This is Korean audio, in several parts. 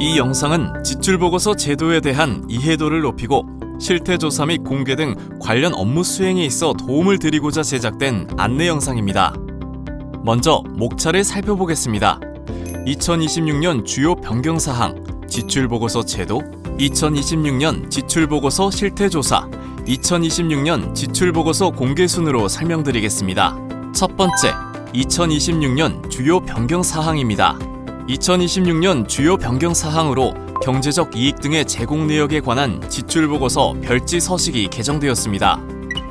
이 영상은 지출보고서 제도에 대한 이해도를 높이고 실태조사 및 공개 등 관련 업무 수행에 있어 도움을 드리고자 제작된 안내 영상입니다. 먼저 목차를 살펴보겠습니다. 2026년 주요 변경사항, 지출보고서 제도, 2026년 지출보고서 실태조사, 2026년 지출보고서 공개 순으로 설명드리겠습니다. 첫 번째, 2026년 주요 변경사항입니다. 2026년 주요 변경사항으로 경제적 이익 등의 제공 내역에 관한 지출보고서 별지 서식이 개정되었습니다.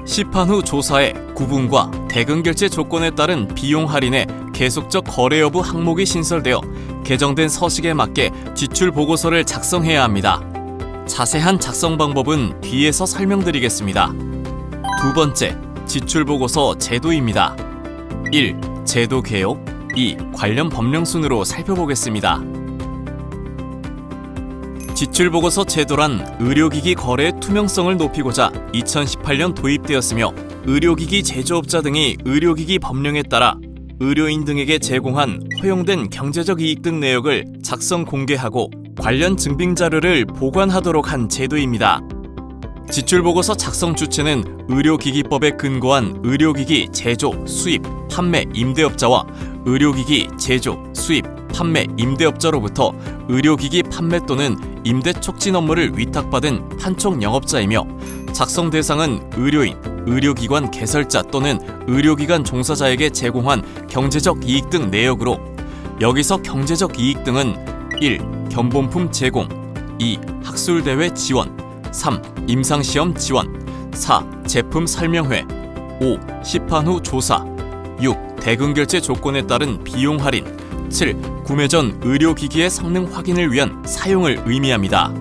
시판 후 조사의 구분과 대금 결제 조건에 따른 비용 할인의 계속적 거래 여부 항목이 신설되어 개정된 서식에 맞게 지출보고서를 작성해야 합니다. 자세한 작성 방법은 뒤에서 설명드리겠습니다. 두 번째, 지출보고서 제도입니다. 1. 제도 개요. 2. 관련 법령 순으로 살펴보겠습니다. 지출보고서 제도란 의료기기 거래의 투명성을 높이고자 2018년 도입되었으며 의료기기 제조업자 등이 의료기기 법령에 따라 의료인 등에게 제공한 허용된 경제적 이익 등 내역을 작성 공개하고 관련 증빙자료를 보관하도록 한 제도입니다. 지출보고서 작성 주체는 의료기기법에 근거한 의료기기 제조, 수입, 판매 임대업자와 의료기기 제조, 수입, 판매 임대업자로부터 의료기기 판매 또는 임대 촉진 업무를 위탁받은 판촉 영업자이며 작성 대상은 의료인, 의료기관 개설자 또는 의료기관 종사자에게 제공한 경제적 이익 등 내역으로 여기서 경제적 이익 등은 1. 견본품 제공, 2. 학술대회 지원, 3. 임상시험 지원, 4. 제품 설명회, 5. 시판 후 조사, 6. 대금결제 조건에 따른 비용 할인, 7. 구매 전 의료기기의 성능 확인을 위한 사용을 의미합니다.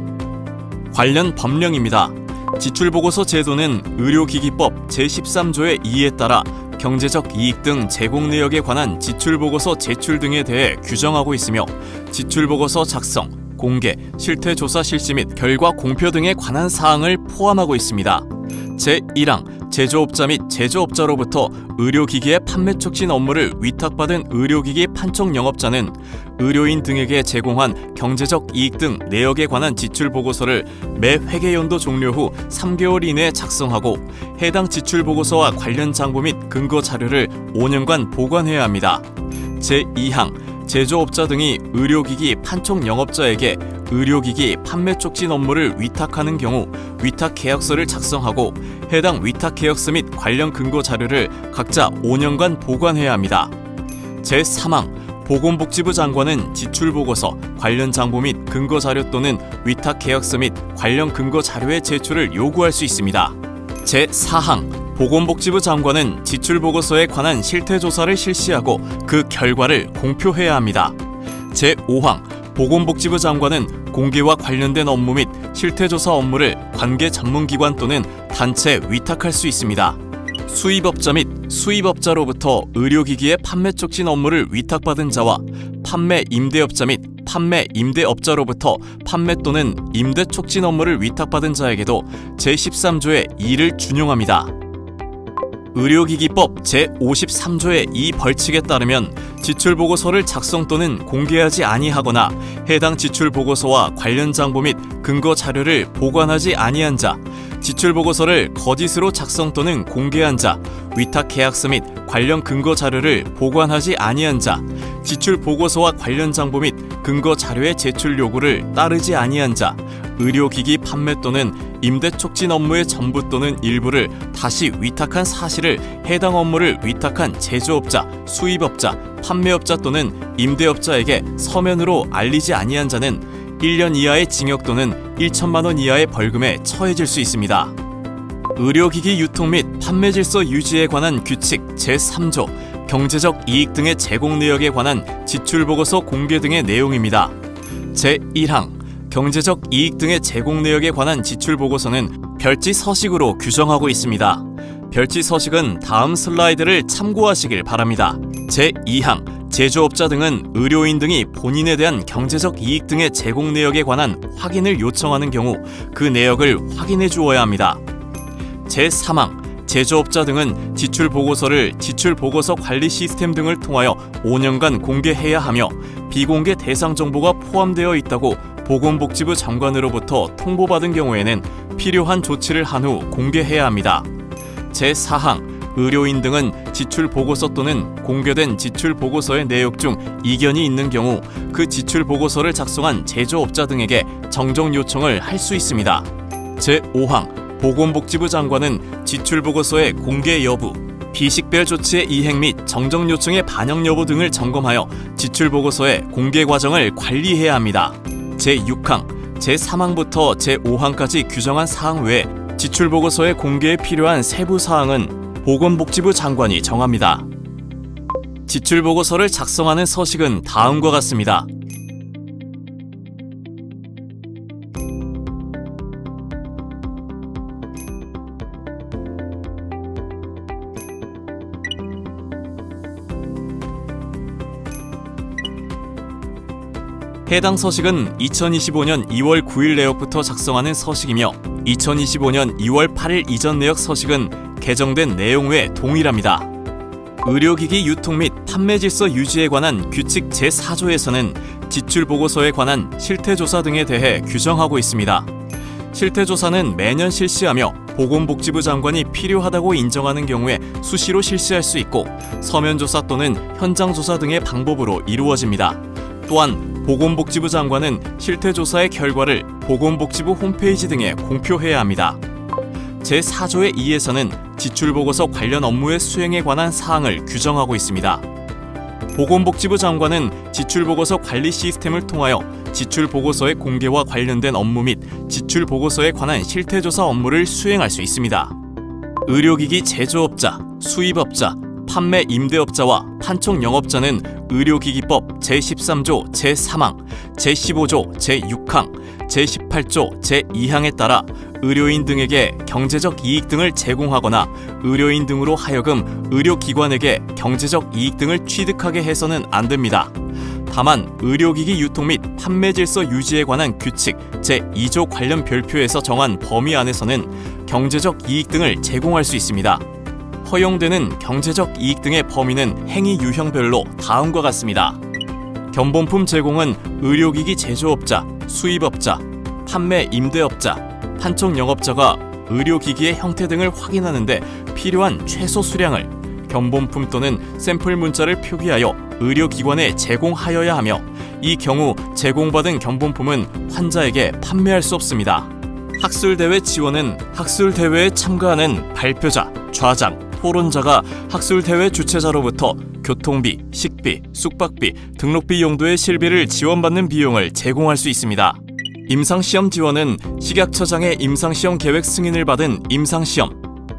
관련 법령입니다. 지출보고서 제도는 의료기기법 제13조의 2에 따라 경제적 이익 등 제공 내역에 관한 지출보고서 제출 등에 대해 규정하고 있으며 지출보고서 작성, 공개, 실태조사 실시 및 결과 공표 등에 관한 사항을 포함하고 있습니다. 제1항 제조업자 및 제조업자로부터 의료기기의 판매 촉진 업무를 위탁받은 의료기기 판촉 영업자는 의료인 등에게 제공한 경제적 이익 등 내역에 관한 지출보고서를 매 회계연도 종료 후 3개월 이내에 작성하고 해당 지출보고서와 관련 장부 및 근거 자료를 5년간 보관해야 합니다. 제2항 제조업자 등이 의료기기 판촉 영업자에게 의료기기 판매 촉진 업무를 위탁하는 경우 위탁계약서를 작성하고 해당 위탁계약서 및 관련 근거 자료를 각자 5년간 보관해야 합니다. 제3항 보건복지부 장관은 지출보고서, 관련 장부 및 근거 자료 또는 위탁계약서 및 관련 근거 자료의 제출을 요구할 수 있습니다. 제4항 보건복지부 장관은 지출보고서에 관한 실태조사를 실시하고 그 결과를 공표해야 합니다. 제5항 보건복지부 장관은 공개와 관련된 업무 및 실태조사 업무를 관계 전문기관 또는 단체에 위탁할 수 있습니다. 수입업자 및 수입업자로부터 의료기기의 판매 촉진 업무를 위탁받은 자와 판매 임대업자 및 판매 임대업자로부터 판매 또는 임대 촉진 업무를 위탁받은 자에게도 제13조의 2를 준용합니다. 의료기기법 제53조의 2 벌칙에 따르면 지출보고서를 작성 또는 공개하지 아니하거나 해당 지출보고서와 관련 장부 및 근거 자료를 보관하지 아니한 자, 지출보고서를 거짓으로 작성 또는 공개한 자, 위탁계약서 및 관련 근거 자료를 보관하지 아니한 자, 지출보고서와 관련 장부 및 근거 자료의 제출 요구를 따르지 아니한 자, 의료기기 판매 또는 임대 촉진 업무의 전부 또는 일부를 다시 위탁한 사실을 해당 업무를 위탁한 제조업자, 수입업자, 판매업자 또는 임대업자에게 서면으로 알리지 아니한 자는 1년 이하의 징역 또는 1천만 원 이하의 벌금에 처해질 수 있습니다. 의료기기 유통 및 판매 질서 유지에 관한 규칙 제3조 경제적 이익 등의 제공 내역에 관한 지출보고서 공개 등의 내용입니다. 제1항 경제적 이익 등의 제공 내역에 관한 지출보고서는 별지 서식으로 규정하고 있습니다. 별지 서식은 다음 슬라이드를 참고하시길 바랍니다. 제2항 제조업자 등은 의료인 등이 본인에 대한 경제적 이익 등의 제공 내역에 관한 확인을 요청하는 경우 그 내역을 확인해 주어야 합니다. 제3항 제조업자 등은 지출보고서를 지출보고서 관리 시스템 등을 통하여 5년간 공개해야 하며 비공개 대상 정보가 포함되어 있다고 보건복지부 장관으로부터 통보받은 경우에는 필요한 조치를 한 후 공개해야 합니다. 제4항 의료인 등은 지출보고서 또는 공개된 지출보고서의 내용 중 이견이 있는 경우 그 지출보고서를 작성한 제조업자 등에게 정정 요청을 할 수 있습니다. 제5항 보건복지부 장관은 지출보고서의 공개 여부, 비식별 조치의 이행 및 정정 요청의 반영 여부 등을 점검하여 지출보고서의 공개 과정을 관리해야 합니다. 제6항, 제3항부터 제5항까지 규정한 사항 외에 지출보고서의 공개에 필요한 세부 사항은 보건복지부 장관이 정합니다. 지출보고서를 작성하는 서식은 다음과 같습니다. 해당 서식은 2025년 2월 9일 내역부터 작성하는 서식이며 2025년 2월 8일 이전 내역 서식은 개정된 내용 외 동일합니다. 의료기기 유통 및 판매 질서 유지에 관한 규칙 제4조에서는 지출보고서에 관한 실태조사 등에 대해 규정하고 있습니다. 실태조사는 매년 실시하며 보건복지부 장관이 필요하다고 인정하는 경우에 수시로 실시할 수 있고 서면조사 또는 현장조사 등의 방법으로 이루어집니다. 또한 보건복지부 장관은 실태조사의 결과를 보건복지부 홈페이지 등에 공표해야 합니다. 제4조의 2에서는 지출보고서 관련 업무의 수행에 관한 사항을 규정하고 있습니다. 보건복지부 장관은 지출보고서 관리 시스템을 통하여 지출보고서의 공개와 관련된 업무 및 지출보고서에 관한 실태조사 업무를 수행할 수 있습니다. 의료기기 제조업자, 수입업자, 판매 임대업자와 판촉영업자는 의료기기법 제13조 제3항, 제15조 제6항, 제18조 제2항에 따라 의료인 등에게 경제적 이익 등을 제공하거나 의료인 등으로 하여금 의료기관에게 경제적 이익 등을 취득하게 해서는 안 됩니다. 다만 의료기기 유통 및 판매 질서 유지에 관한 규칙 제2조 관련 별표에서 정한 범위 안에서는 경제적 이익 등을 제공할 수 있습니다. 허용되는 경제적 이익 등의 범위는 행위 유형별로 다음과 같습니다. 견본품 제공은 의료기기 제조업자, 수입업자, 판매 임대업자, 판촉영업자가 의료기기의 형태 등을 확인하는 데 필요한 최소 수량을 견본품 또는 샘플 문자를 표기하여 의료기관에 제공하여야 하며 이 경우 제공받은 견본품은 환자에게 판매할 수 없습니다. 학술대회 지원은 학술대회에 참가하는 발표자, 좌장, 토론자가 학술대회 주최자로부터 교통비, 식비, 숙박비, 등록비 용도의 실비를 지원받는 비용을 제공할 수 있습니다. 임상시험 지원은 식약처장의 임상시험 계획 승인을 받은 임상시험,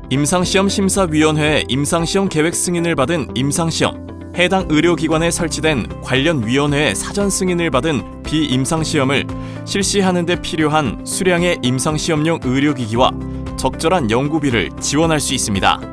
임상시험 심사위원회의 임상시험 계획 승인을 받은 임상시험, 해당 의료기관에 설치된 관련 위원회의 사전 승인을 받은 비임상시험을 실시하는 데 필요한 수량의 임상시험용 의료기기와 적절한 연구비를 지원할 수 있습니다.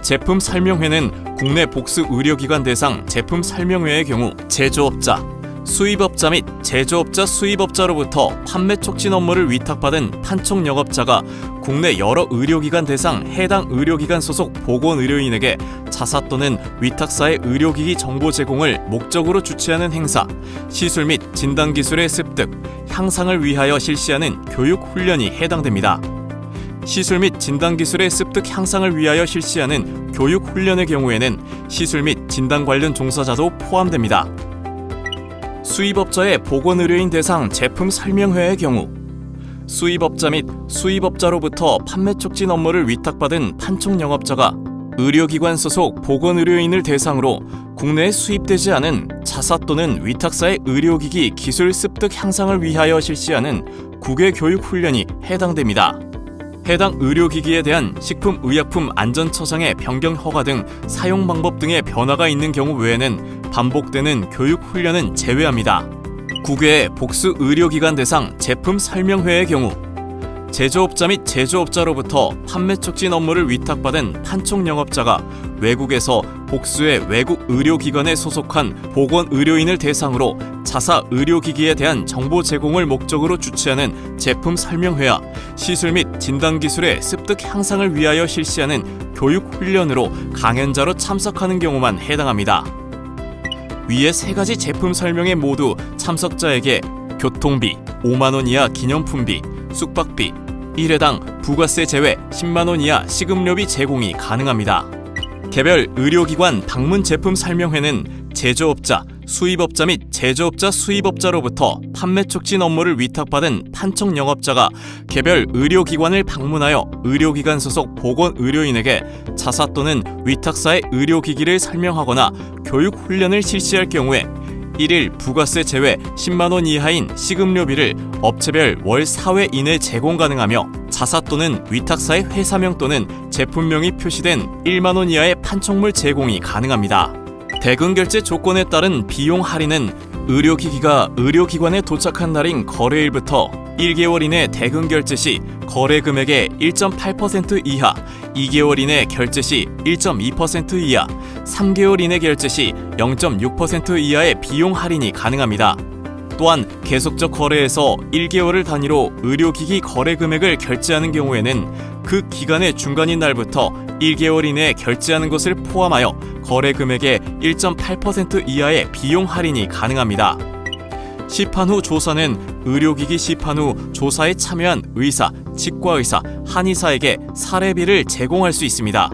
제품 설명회는 국내 복수 의료기관 대상 제품 설명회의 경우 제조업자, 수입업자 및 제조업자 수입업자로부터 판매 촉진 업무를 위탁받은 판촉영업자가 국내 여러 의료기관 대상 해당 의료기관 소속 보건의료인에게 자사 또는 위탁사의 의료기기 정보 제공을 목적으로 주최하는 행사, 시술 및 진단기술의 습득, 향상을 위하여 실시하는 교육훈련이 해당됩니다. 시술 및 진단기술의 습득 향상을 위하여 실시하는 교육훈련의 경우에는 시술 및 진단 관련 종사자도 포함됩니다. 수입업자의 보건의료인 대상 제품 설명회의 경우 수입업자 및 수입업자로부터 판매 촉진 업무를 위탁받은 판촉영업자가 의료기관 소속 보건의료인을 대상으로 국내에 수입되지 않은 자사 또는 위탁사의 의료기기 기술 습득 향상을 위하여 실시하는 국외교육훈련이 해당됩니다. 해당 의료기기에 대한 식품의약품안전처장의 변경 허가 등 사용 방법 등의 변화가 있는 경우 외에는 반복되는 교육훈련은 제외합니다. 국외의 복수 의료기관 대상 제품 설명회의 경우 제조업자 및 제조업자로부터 판매 촉진 업무를 위탁받은 판촉 영업자가 외국에서 복수의 외국 의료기관에 소속한 보건의료인을 대상으로 자사 의료기기에 대한 정보 제공을 목적으로 주최하는 제품 설명회와 시술 및 진단기술의 습득 향상을 위하여 실시하는 교육훈련으로 강연자로 참석하는 경우만 해당합니다. 위의 세 가지 제품 설명회 모두 참석자에게 교통비 5만 원 이하 기념품비, 숙박비, 1회당 부가세 제외 10만 원 이하 식음료비 제공이 가능합니다. 개별 의료기관 방문 제품 설명회는 제조업자, 수입업자 및 제조업자 수입업자로부터 판매 촉진 업무를 위탁받은 판촉 영업자가 개별 의료기관을 방문하여 의료기관 소속 보건의료인에게 자사 또는 위탁사의 의료기기를 설명하거나 교육훈련을 실시할 경우에 1일 부가세 제외 10만 원 이하인 식음료비를 업체별 월 4회 이내 제공 가능하며 자사 또는 위탁사의 회사명 또는 제품명이 표시된 1만 원 이하의 판촉물 제공이 가능합니다. 대금 결제 조건에 따른 비용 할인은 의료기기가 의료기관에 도착한 날인 거래일부터 1개월 이내 대금 결제 시 거래 금액의 1.8% 이하, 2개월 이내 결제 시 1.2% 이하, 3개월 이내 결제 시 0.6% 이하의 비용 할인이 가능합니다. 또한 계속적 거래에서 1개월을 단위로 의료기기 거래 금액을 결제하는 경우에는 그 기간의 중간인 날부터 1개월 이내에 결제하는 것을 포함하여 거래 금액의 1.8% 이하의 비용 할인이 가능합니다. 시판 후 조사는 의료기기 시판 후 조사에 참여한 의사, 치과의사, 한의사에게 사례비를 제공할 수 있습니다.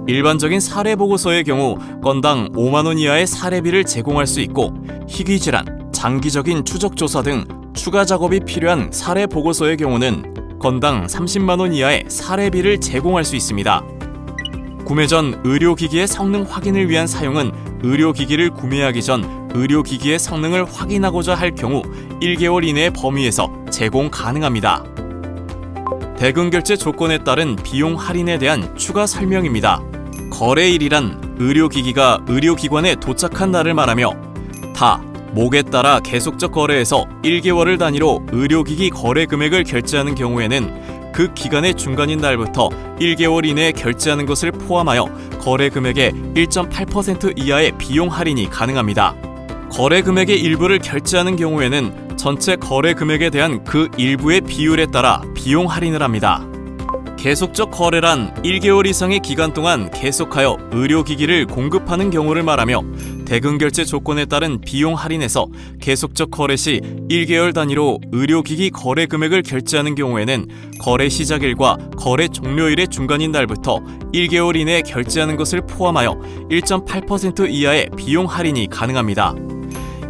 일반적인 사례보고서의 경우 건당 5만 원 이하의 사례비를 제공할 수 있고 희귀질환, 장기적인 추적조사 등 추가 작업이 필요한 사례보고서의 경우는 건당 30만 원 이하의 사례비를 제공할 수 있습니다. 구매 전 의료기기의 성능 확인을 위한 사용은 의료기기를 구매하기 전 의료기기의 성능을 확인하고자 할 경우 1개월 이내의 범위에서 제공 가능합니다. 대금 결제 조건에 따른 비용 할인에 대한 추가 설명입니다. 거래일이란 의료기기가 의료기관에 도착한 날을 말하며 다 목에 따라 계속적 거래에서 1개월을 단위로 의료기기 거래 금액을 결제하는 경우에는 그 기간의 중간인 날부터 1개월 이내에 결제하는 것을 포함하여 거래 금액의 1.8% 이하의 비용 할인이 가능합니다. 거래 금액의 일부를 결제하는 경우에는 전체 거래 금액에 대한 그 일부의 비율에 따라 비용 할인을 합니다. 계속적 거래란 1개월 이상의 기간 동안 계속하여 의료기기를 공급하는 경우를 말하며 대금 결제 조건에 따른 비용 할인에서 계속적 거래 시 1개월 단위로 의료기기 거래 금액을 결제하는 경우에는 거래 시작일과 거래 종료일의 중간인 날부터 1개월 이내에 결제하는 것을 포함하여 1.8% 이하의 비용 할인이 가능합니다.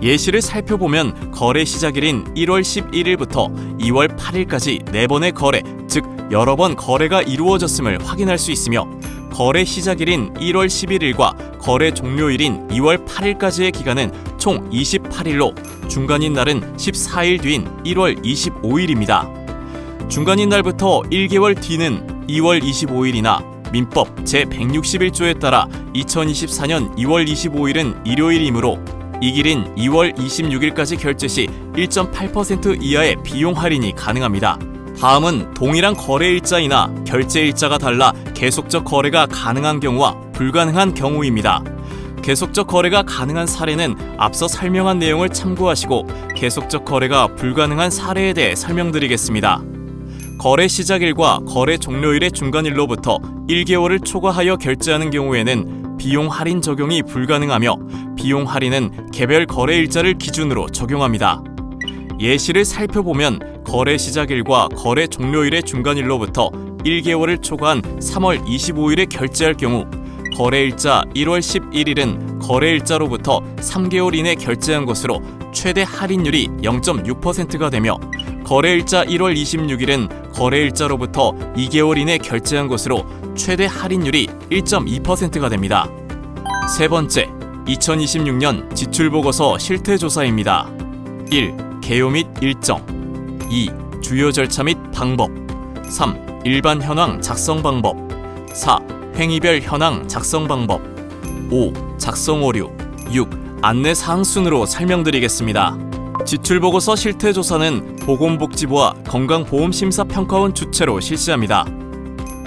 예시를 살펴보면 거래 시작일인 1월 11일부터 2월 8일까지 4번의 거래, 즉 여러 번 거래가 이루어졌음을 확인할 수 있으며 거래 시작일인 1월 11일과 거래 종료일인 2월 8일까지의 기간은 총 28일로 중간인 날은 14일 뒤인 1월 25일입니다. 중간인 날부터 1개월 뒤는 2월 25일이나 민법 제161조에 따라 2024년 2월 25일은 일요일이므로 이 길인 2월 26일까지 결제 시 1.8% 이하의 비용 할인이 가능합니다. 다음은 동일한 거래일자이나 결제일자가 달라 계속적 거래가 가능한 경우와 불가능한 경우입니다. 계속적 거래가 가능한 사례는 앞서 설명한 내용을 참고하시고 계속적 거래가 불가능한 사례에 대해 설명드리겠습니다. 거래 시작일과 거래 종료일의 중간일로부터 1개월을 초과하여 결제하는 경우에는 비용 할인 적용이 불가능하며 비용 할인은 개별 거래일자를 기준으로 적용합니다. 예시를 살펴보면 거래 시작일과 거래 종료일의 중간일로부터 1개월을 초과한 3월 25일에 결제할 경우 거래일자 1월 11일은 거래일자로부터 3개월 이내 결제한 것으로 최대 할인율이 0.6%가 되며 거래일자 1월 26일은 거래일자로부터 2개월 이내 결제한 것으로 최대 할인율이 1.2%가 됩니다. 세 번째, 2026년 지출보고서 실태조사입니다. 1. 개요 및 일정. 2. 주요 절차 및 방법. 3. 일반 현황 작성 방법. 4. 행위별 현황 작성 방법. 5. 작성 오류. 6. 안내 사항 순으로 설명드리겠습니다. 지출보고서 실태조사는 보건복지부와 건강보험심사평가원 주최로 실시합니다.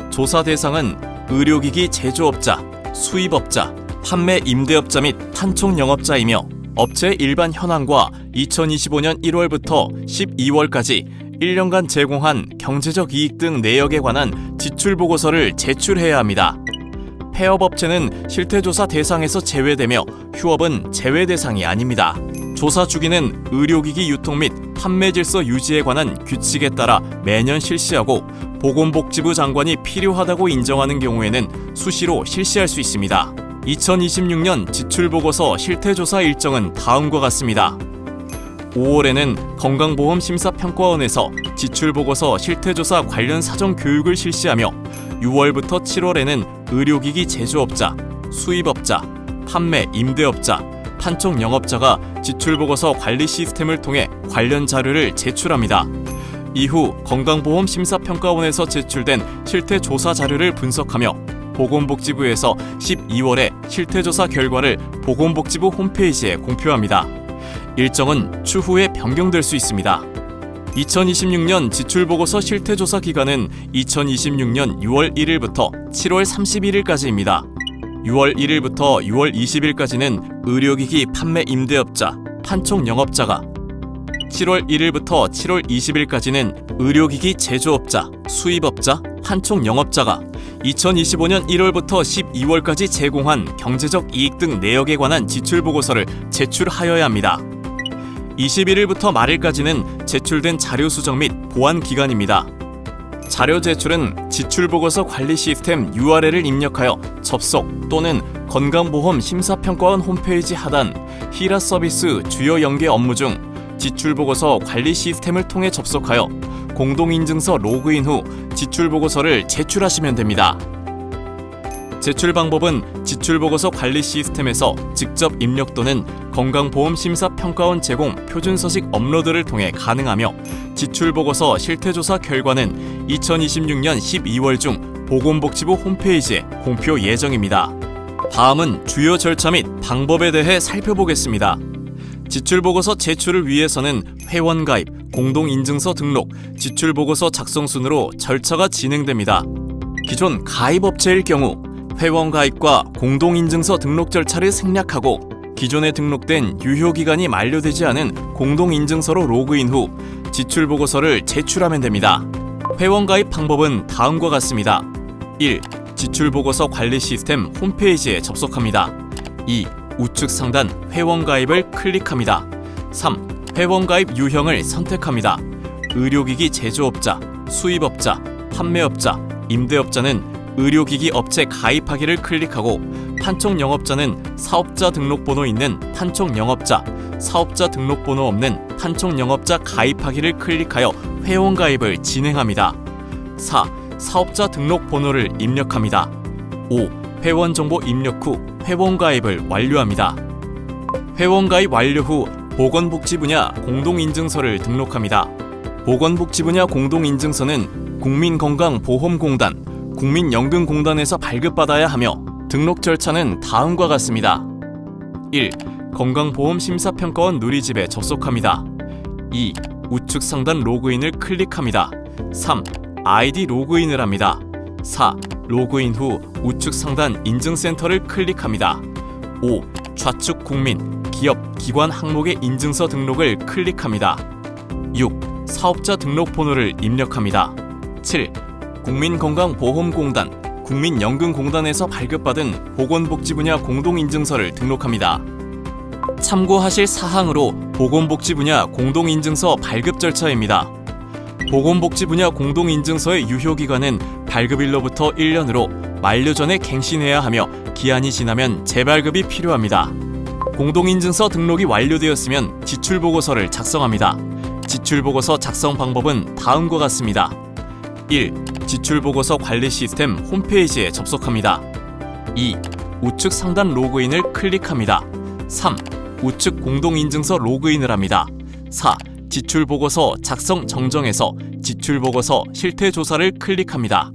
조사 대상은 의료기기 제조업자, 수입업자, 판매 임대업자 및 판촉영업자이며 업체의 일반 현황과 2025년 1월부터 12월까지 1년간 제공한 경제적 이익 등 내역에 관한 지출보고서를 제출해야 합니다. 폐업업체는 실태조사 대상에서 제외되며 휴업은 제외 대상이 아닙니다. 조사 주기는 의료기기 유통 및 판매 질서 유지에 관한 규칙에 따라 매년 실시하고 보건복지부 장관이 필요하다고 인정하는 경우에는 수시로 실시할 수 있습니다. 2026년 지출보고서 실태조사 일정은 다음과 같습니다. 5월에는 건강보험심사평가원에서 지출보고서 실태조사 관련 사전교육을 실시하며 6월부터 7월에는 의료기기 제조업자, 수입업자, 판매 임대업자, 판촉영업자가 지출보고서 관리 시스템을 통해 관련 자료를 제출합니다. 이후 건강보험심사평가원에서 제출된 실태조사 자료를 분석하며 보건복지부에서 12월에 실태조사 결과를 보건복지부 홈페이지에 공표합니다. 일정은 추후에 변경될 수 있습니다. 2026년 지출보고서 실태조사 기간은 2026년 6월 1일부터 7월 31일까지입니다. 6월 1일부터 6월 20일까지는 의료기기 판매 임대업자, 판촉영업자가, 7월 1일부터 7월 20일까지는 의료기기 제조업자, 수입업자, 판촉영업자가 2025년 1월부터 12월까지 제공한 경제적 이익 등 내역에 관한 지출보고서를 제출하여야 합니다. 21일부터 말일까지는 제출된 자료 수정 및 보완 기간입니다. 자료 제출은 지출보고서 관리 시스템 URL을 입력하여 접속 또는 건강보험심사평가원 홈페이지 하단 히라 서비스 주요 연계 업무 중 지출보고서 관리 시스템을 통해 접속하여 공동인증서 로그인 후 지출보고서를 제출하시면 됩니다. 제출 방법은 지출보고서 관리 시스템에서 직접 입력 또는 건강보험심사평가원 제공 표준서식 업로드를 통해 가능하며 지출보고서 실태조사 결과는 2026년 12월 중 보건복지부 홈페이지에 공표 예정입니다. 다음은 주요 절차 및 방법에 대해 살펴보겠습니다. 지출보고서 제출을 위해서는 회원가입, 공동인증서 등록, 지출보고서 작성 순으로 절차가 진행됩니다. 기존 가입업체일 경우 회원가입과 공동인증서 등록 절차를 생략하고 기존에 등록된 유효기간이 만료되지 않은 공동인증서로 로그인 후 지출보고서를 제출하면 됩니다. 회원가입 방법은 다음과 같습니다. 1. 지출보고서 관리 시스템 홈페이지에 접속합니다. 2. 우측 상단 회원가입을 클릭합니다. 3. 회원가입 유형을 선택합니다. 의료기기 제조업자, 수입업자, 판매업자, 임대업자는 의료기기 업체 가입하기를 클릭하고 판촉영업자는 사업자 등록번호 있는 판촉영업자, 사업자 등록번호 없는 판촉영업자 가입하기를 클릭하여 회원가입을 진행합니다. 4. 사업자 등록번호를 입력합니다. 5. 회원정보 입력 후 회원가입을 완료합니다. 회원가입 완료 후 보건복지 분야 공동인증서를 등록합니다. 보건복지 분야 공동인증서는 국민건강보험공단, 국민연금공단에서 발급받아야 하며 등록 절차는 다음과 같습니다. 1. 건강보험심사평가원 누리집에 접속합니다. 2. 우측 상단 로그인을 클릭합니다. 3. 아이디 로그인을 합니다. 4. 로그인 후 우측 상단 인증센터를 클릭합니다. 5. 좌측 국민, 기업, 기관 항목의 인증서 등록을 클릭합니다. 6. 사업자 등록번호를 입력합니다. 7. 국민건강보험공단, 국민연금공단에서 발급받은 보건복지 분야 공동인증서를 등록합니다. 참고하실 사항으로 보건복지 분야 공동인증서 발급 절차입니다. 보건복지 분야 공동인증서의 유효기간은 발급일로부터 1년으로 만료 전에 갱신해야 하며 기한이 지나면 재발급이 필요합니다. 공동인증서 등록이 완료되었으면 지출보고서를 작성합니다. 지출보고서 작성 방법은 다음과 같습니다. 1. 지출보고서 관리 시스템 홈페이지에 접속합니다. 2. 우측 상단 로그인을 클릭합니다. 3. 우측 공동인증서 로그인을 합니다. 4. 지출보고서 작성 정정에서 지출보고서 실태조사를 클릭합니다.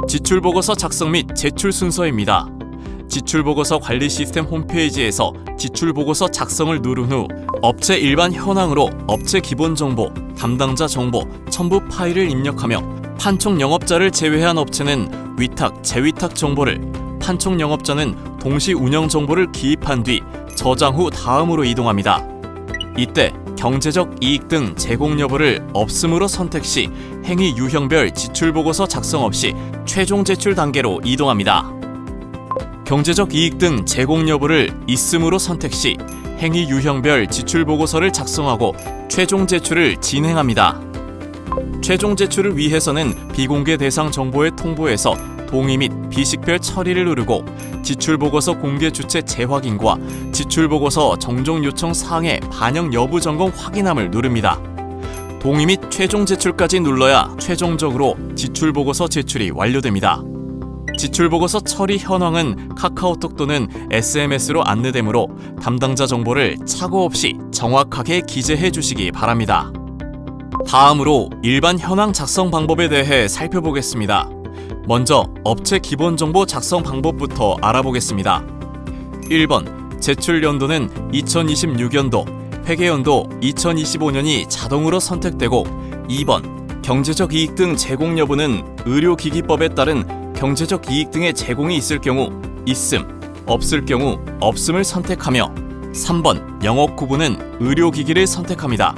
지출보고서 작성 및 제출 순서입니다. 지출보고서 관리 시스템 홈페이지에서 지출보고서 작성을 누른 후 업체 일반 현황으로 업체 기본 정보, 담당자 정보, 첨부 파일을 입력하며 판촉 영업자를 제외한 업체는 위탁, 재위탁 정보를, 판촉 영업자는 동시 운영 정보를 기입한 뒤 저장 후 다음으로 이동합니다. 이때 경제적 이익 등 제공 여부를 없음으로 선택 시 행위 유형별 지출보고서 작성 없이 최종 제출 단계로 이동합니다. 경제적 이익 등 제공 여부를 있음으로 선택 시 행위 유형별 지출보고서를 작성하고 최종 제출을 진행합니다. 최종 제출을 위해서는 비공개 대상 정보의 통보에서 동의 및 비식별 처리를 누르고 지출보고서 공개 주체 재확인과 지출보고서 정정 요청 사항의 반영 여부 점검 확인함을 누릅니다. 동의 및 최종 제출까지 눌러야 최종적으로 지출보고서 제출이 완료됩니다. 지출보고서 처리 현황은 카카오톡 또는 SMS로 안내되므로 담당자 정보를 착오 없이 정확하게 기재해 주시기 바랍니다. 다음으로 일반 현황 작성 방법에 대해 살펴보겠습니다. 먼저 업체 기본 정보 작성 방법부터 알아보겠습니다. 1번 제출 연도는 2026연도, 회계연도 2025년이 자동으로 선택되고 2번 경제적 이익 등 제공 여부는 의료기기법에 따른 경제적 이익 등의 제공이 있을 경우 있음, 없을 경우 없음을 선택하며 3번 영업 구분은 의료기기를 선택합니다.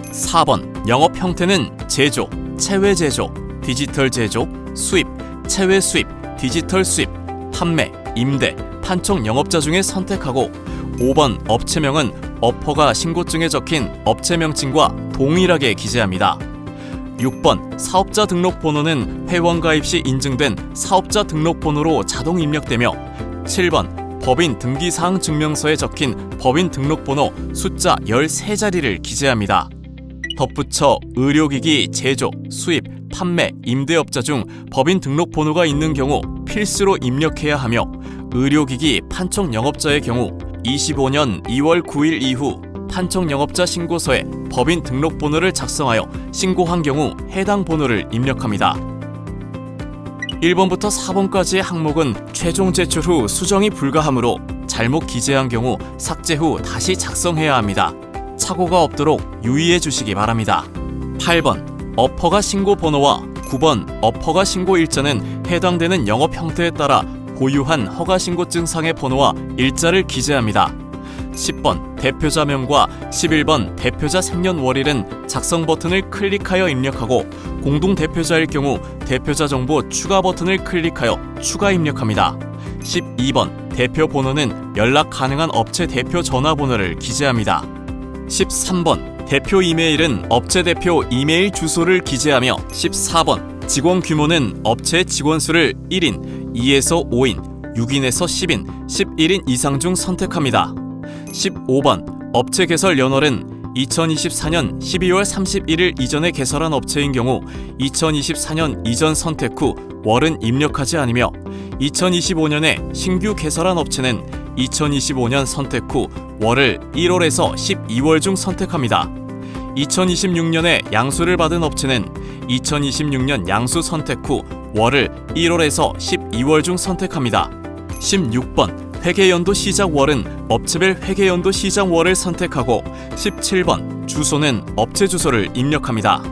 4번 영업 형태는 제조, 체외 제조, 디지털 제조, 수입, 체외 수입, 디지털 수입, 판매, 임대, 판촉 영업자 중에 선택하고 5번 업체명은 어퍼가 신고증에 적힌 업체 명칭과 동일하게 기재합니다. 6번 사업자 등록번호는 회원 가입 시 인증된 사업자 등록번호로 자동 입력되며 7번 법인 등기사항 증명서에 적힌 법인 등록번호 숫자 13자리를 기재합니다. 덧붙여 의료기기 제조, 수입, 판매, 임대업자 중 법인 등록번호가 있는 경우 필수로 입력해야 하며 의료기기 판촉 영업자의 경우 25년 2월 9일 이후 판촉 영업자 신고서에 법인 등록번호를 작성하여 신고한 경우 해당 번호를 입력합니다. 1번부터 4번까지의 항목은 최종 제출 후 수정이 불가하므로 잘못 기재한 경우 삭제 후 다시 작성해야 합니다. 착오가 없도록 유의해 주시기 바랍니다. 8번 어퍼가 신고 번호와 9번 어퍼가 신고 일자는 해당되는 영업 형태에 따라 보유한 허가신고증상의 번호와 일자를 기재합니다. 10번 대표자명과 11번 대표자 생년월일은 작성 버튼을 클릭하여 입력하고 공동대표자일 경우 대표자 정보 추가 버튼을 클릭하여 추가 입력합니다. 12번 대표 번호는 연락 가능한 업체 대표 전화번호를 기재합니다. 13번 대표 이메일은 업체 대표 이메일 주소를 기재하며 14번 직원 규모는 업체 직원 수를 1인, 2에서 5인, 6인에서 10인, 11인 이상 중 선택합니다. 15번 업체 개설 연월은 2024년 12월 31일 이전에 개설한 업체인 경우 2024년 이전 선택 후 월은 입력하지 않으며 2025년에 신규 개설한 업체는 2025년 선택 후 월을 1월에서 12월 중 선택합니다. 2026년에 양수를 받은 업체는 2026년 양수 선택 후 월을 1월에서 12월 중 선택합니다. 16번 회계연도 시작 월은 업체별 회계연도 시작 월을 선택하고 17번 주소는 업체 주소를 입력합니다.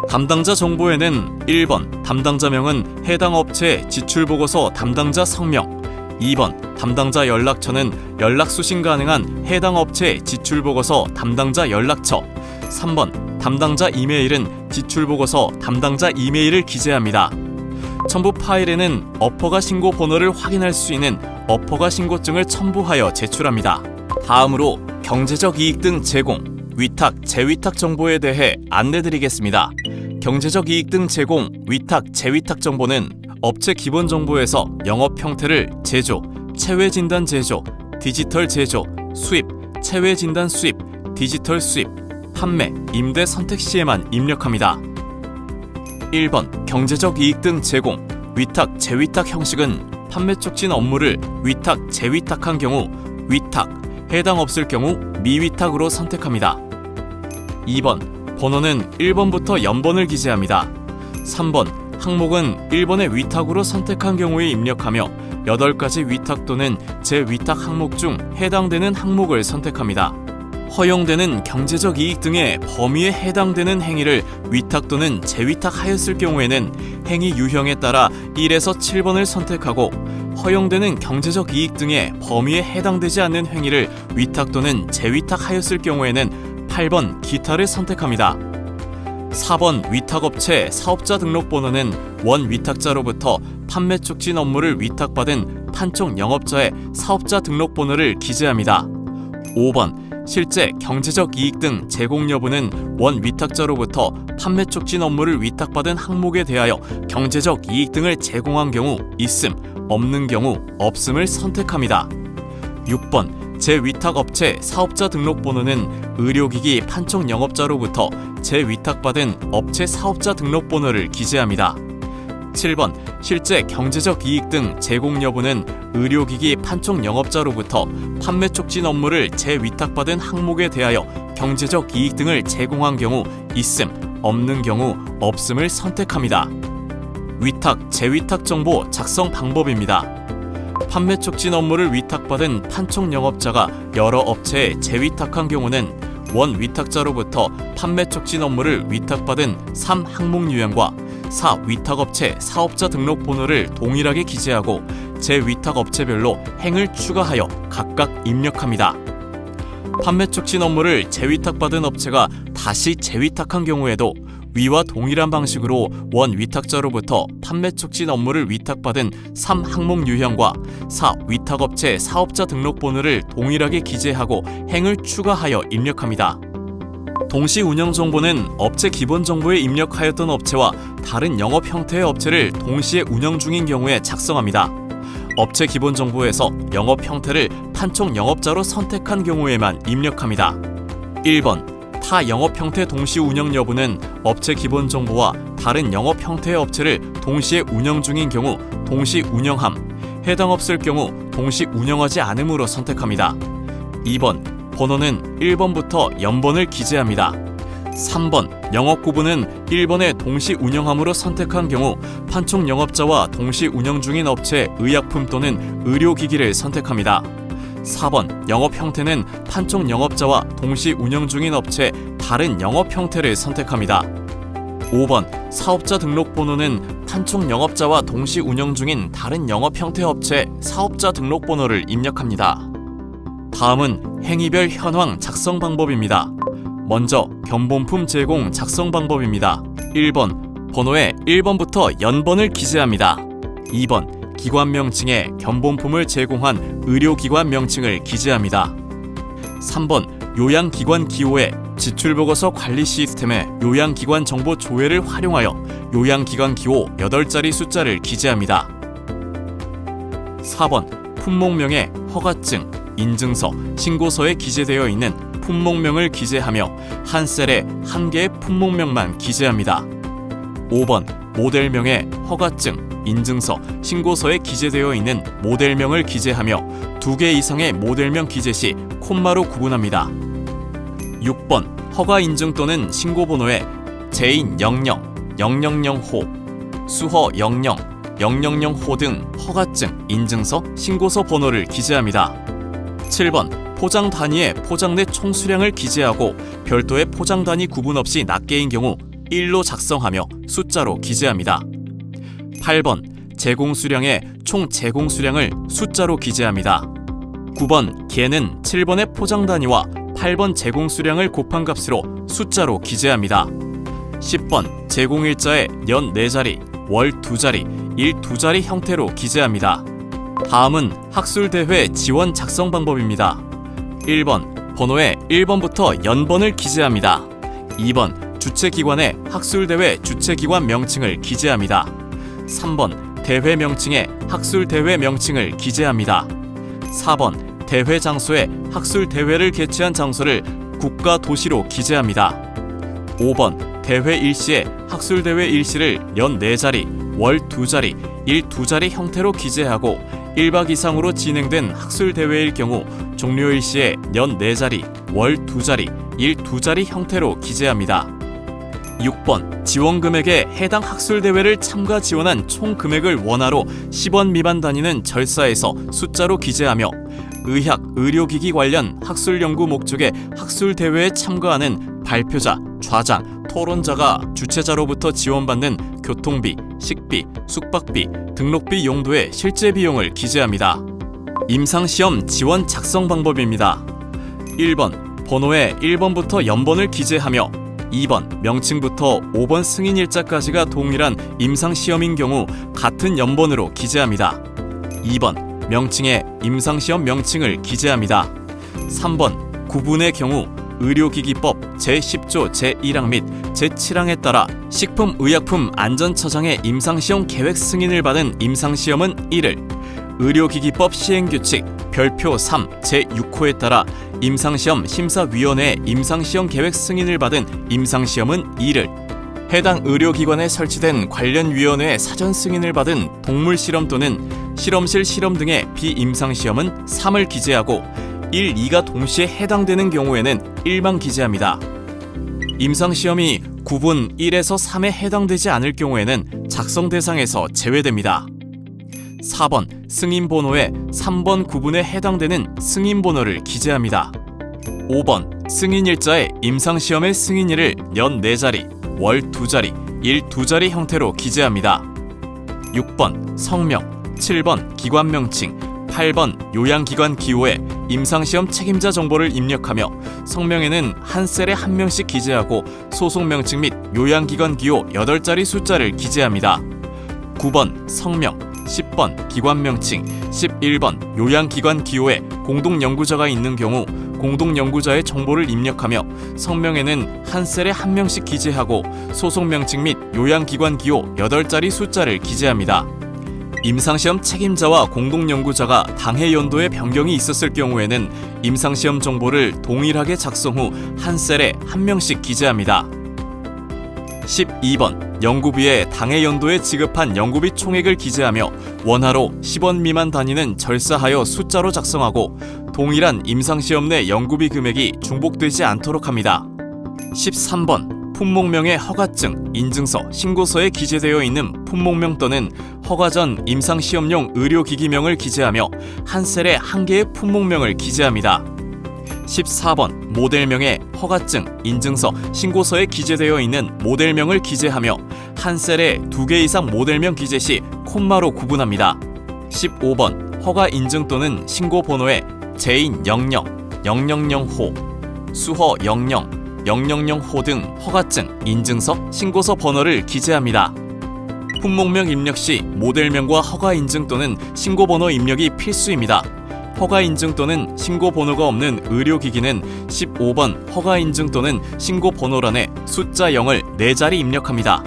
담당자 정보에는 1번 담당자명은 해당 업체 지출보고서 담당자 성명, 2번 담당자 연락처는 연락 수신 가능한 해당 업체 지출보고서 담당자 연락처, 3번 담당자 이메일은 지출보고서 담당자 이메일을 기재합니다. 첨부 파일에는 어퍼가 신고 번호를 확인할 수 있는 어퍼가 신고증을 첨부하여 제출합니다. 다음으로 경제적 이익 등 제공, 위탁, 재위탁 정보에 대해 안내드리겠습니다. 경제적 이익 등 제공, 위탁, 재위탁 정보는 업체 기본 정보에서 영업 형태를 제조, 체외 진단 제조, 디지털 제조, 수입, 체외 진단 수입, 디지털 수입, 판매, 임대 선택 시에만 입력합니다. 1번 경제적 이익 등 제공, 위탁, 재위탁 형식은 판매 촉진 업무를 위탁, 재위탁한 경우 위탁, 해당 없을 경우 미위탁으로 선택합니다. 2번 번호는 1번부터 0번을 기재합니다. 3번 항목은 1번의 위탁으로 선택한 경우에 입력하며 8가지 위탁 또는 재위탁 항목 중 해당되는 항목을 선택합니다. 허용되는 경제적 이익 등의 범위에 해당되는 행위를 위탁 또는 재위탁하였을 경우에는 행위 유형에 따라 1에서 7번을 선택하고, 허용되는 경제적 이익 등의 범위에 해당되지 않는 행위를 위탁 또는 재위탁하였을 경우에는 8번 기타를 선택합니다. 4번 위탁업체 사업자 등록번호는 원 위탁자로부터 판매 촉진 업무를 위탁받은 판촉 영업자의 사업자 등록번호를 기재합니다. 5번 실제 경제적 이익 등 제공 여부는 원 위탁자로부터 판매 촉진 업무를 위탁받은 항목에 대하여 경제적 이익 등을 제공한 경우 있음, 없는 경우 없음을 선택합니다. 6번 재위탁업체 사업자 등록번호는 의료기기 판촉 영업자로부터 재위탁받은 업체 사업자 등록번호를 기재합니다. 7번 실제 경제적 이익 등 제공 여부는 의료기기 판촉 영업자로부터 판매 촉진 업무를 재위탁받은 항목에 대하여 경제적 이익 등을 제공한 경우 있음, 없는 경우 없음을 선택합니다. 위탁, 재위탁 정보 작성 방법입니다. 판매 촉진 업무를 위탁받은 판촉 영업자가 여러 업체에 재위탁한 경우는 원 위탁자로부터 판매 촉진 업무를 위탁받은 3항목 유형과 4 위탁업체 사업자 등록번호를 동일하게 기재하고 재위탁업체별로 행을 추가하여 각각 입력합니다. 판매 촉진 업무를 재위탁받은 업체가 다시 재위탁한 경우에도 위와 동일한 방식으로 원 위탁자로부터 판매 촉진 업무를 위탁받은 3항목 유형과 4 위탁업체 사업자 등록번호를 동일하게 기재하고 행을 추가하여 입력합니다. 동시 운영 정보는 업체 기본 정보에 입력하였던 업체와 다른 영업 형태의 업체를 동시에 운영 중인 경우에 작성합니다. 업체 기본 정보에서 영업 형태를 판촉 영업자로 선택한 경우에만 입력합니다. 1번 타 영업 형태 동시 운영 여부는 업체 기본 정보와 다른 영업 형태의 업체를 동시에 운영 중인 경우 동시 운영함, 해당 없을 경우 동시 운영하지 않음으로 선택합니다. 2번 번호는 1번부터 0번을 기재합니다. 3번 영업 구분은 1번에 동시 운영함으로 선택한 경우 판촉 영업자와 동시 운영 중인 업체 의약품 또는 의료기기를 선택합니다. 4번 영업 형태는 판촉 영업자와 동시 운영 중인 업체 다른 영업 형태를 선택합니다. 5번 사업자 등록번호는 판촉 영업자와 동시 운영 중인 다른 영업 형태 업체 사업자 등록번호를 입력합니다. 다음은 행위별 현황 작성 방법입니다. 먼저 견본품 제공 작성 방법입니다. 1번 번호에 1번부터 연번을 기재합니다. 2번 기관 명칭에 견본품을 제공한 의료기관 명칭을 기재합니다. 3번 요양기관 기호에 지출보고서 관리 시스템의 요양기관 정보 조회를 활용하여 요양기관 기호 8자리 숫자를 기재합니다. 4번 품목명에 허가증, 인증서, 신고서에 기재되어 있는 품목명을 기재하며 한 셀에 한 개의 품목명만 기재합니다. 5번 모델명에 허가증, 인증서, 신고서에 기재되어 있는 모델명을 기재하며 2개 이상의 모델명 기재 시 콤마로 구분합니다. 6번 허가 인증 또는 신고번호에 제인 00, 000호, 수허 00, 000호 등 허가증, 인증서, 신고서 번호를 기재합니다. 7번 포장 단위에 포장 내 총수량을 기재하고 별도의 포장 단위 구분 없이 낱개인 경우 1로 작성하며 숫자로 기재합니다. 8번 제공 수량에 총 제공 수량을 숫자로 기재합니다. 9번 개는 7번의 포장 단위와 8번 제공 수량을 곱한 값으로 숫자로 기재합니다. 10번 제공 일자에 연 4자리, 월 2자리, 일 2자리 형태로 기재합니다. 다음은 학술대회 지원 작성 방법입니다. 1번 번호에 1번부터 연번을 기재합니다. 2번 주최기관의 학술대회 주최기관 명칭을 기재합니다. 3번 대회 명칭에 학술대회 명칭을 기재합니다. 4번 대회 장소에 학술대회를 개최한 장소를 국가 도시로 기재합니다. 5번 대회 일시에 학술대회 일시를 연 4자리, 월 2자리, 일 2자리 형태로 기재하고 1박 이상으로 진행된 학술대회일 경우 종료일 시에 연 4자리, 월 2자리, 일 2자리 형태로 기재합니다. 6번 지원금액에 해당 학술대회를 참가 지원한 총 금액을 원화로 10원 미만 단위는 절사해서 숫자로 기재하며 의학, 의료기기 관련 학술연구 목적의 학술대회에 참가하는 발표자, 좌장, 토론자가 주최자로부터 지원받는 교통비, 식비, 숙박비, 등록비 용도의 실제 비용을 기재합니다. 임상시험 지원 작성 방법입니다. 1번 번호에 1번부터 연번을 기재하며 2번 명칭부터 5번 승인일자까지가 동일한 임상시험인 경우 같은 연번으로 기재합니다. 2번 명칭에 임상시험 명칭을 기재합니다. 3번 구분의 경우 의료기기법 제10조 제1항 및 제7항에 따라 식품의약품안전처장의 임상시험 계획 승인을 받은 임상시험은 1을, 의료기기법 시행규칙 별표 3 제6호에 따라 임상시험 심사위원회의 임상시험 계획 승인을 받은 임상시험은 2를, 해당 의료기관에 설치된 관련 위원회의 사전 승인을 받은 동물실험 또는 실험실 실험 등의 비임상시험은 3을 기재하고 1, 2가 동시에 해당되는 경우에는 1만 기재합니다. 임상시험이 구분 1에서 3에 해당되지 않을 경우에는 작성 대상에서 제외됩니다. 4번 승인번호에 3번 구분에 해당되는 승인번호를 기재합니다. 5번 승인일자에 임상시험의 승인일을 연 4자리, 월 2자리, 일 2자리 형태로 기재합니다. 6번 성명, 7번 기관명칭, 8번 요양기관 기호에 임상시험 책임자 정보를 입력하며 성명에는 한 셀에 한 명씩 기재하고 소속명칭 및 요양기관 기호 8자리 숫자를 기재합니다. 9번 성명, 10번 기관명칭, 11번 요양기관 기호에 공동연구자가 있는 경우 공동연구자의 정보를 입력하며 성명에는 한 셀에 한 명씩 기재하고 소속명칭 및 요양기관 기호 8자리 숫자를 기재합니다. 임상시험 책임자와 공동연구자가 당해 연도에 변경이 있었을 경우에는 임상시험 정보를 동일하게 작성 후 한 셀에 한 명씩 기재합니다. 12번 연구비에 당해 연도에 지급한 연구비 총액을 기재하며 원화로 10원 미만 단위는 절사하여 숫자로 작성하고 동일한 임상시험 내 연구비 금액이 중복되지 않도록 합니다. 13번 품목명의 허가증, 인증서, 신고서에 기재되어 있는 품목명 또는 허가 전 임상시험용 의료기기명을 기재하며 한 셀에 한 개의 품목명을 기재합니다. 14번 모델명의 허가증, 인증서, 신고서에 기재되어 있는 모델명을 기재하며 한 셀에 2개 이상 모델명 기재 시 콤마로 구분합니다. 15번 허가 인증 또는 신고 번호에 제인 00, 000호, 수허 00, 000호 등 허가증, 인증서, 신고서 번호를 기재합니다. 품목명 입력 시 모델명과 허가 인증 또는 신고 번호 입력이 필수입니다. 허가 인증 또는 신고 번호가 없는 의료기기는 15번 허가 인증 또는 신고 번호란에 숫자 0을 4자리 입력합니다.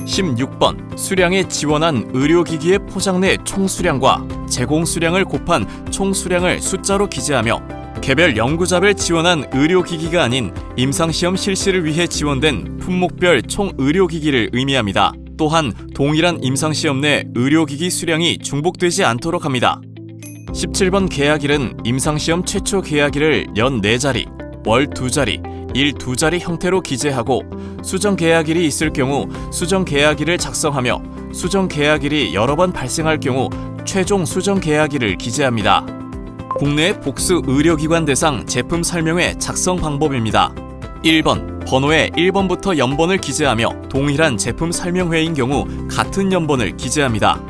16번 수량에 지원한 의료기기의 포장 내 총수량과 제공 수량을 곱한 총수량을 숫자로 기재하며 개별 연구자별 지원한 의료기기가 아닌 임상시험 실시를 위해 지원된 품목별 총의료기기를 의미합니다. 또한 동일한 임상시험 내 의료기기 수량이 중복되지 않도록 합니다. 17번 계약일은 임상시험 최초 계약일을 연 4자리, 월 2자리, 일 2자리 형태로 기재하고 수정 계약일이 있을 경우 수정 계약일을 작성하며 수정 계약일이 여러 번 발생할 경우 최종 수정 계약일을 기재합니다. 국내 복수 의료기관 대상 제품 설명회 작성 방법입니다. 1번 번호에 1번부터 연번을 기재하며 동일한 제품 설명회인 경우 같은 연번을 기재합니다.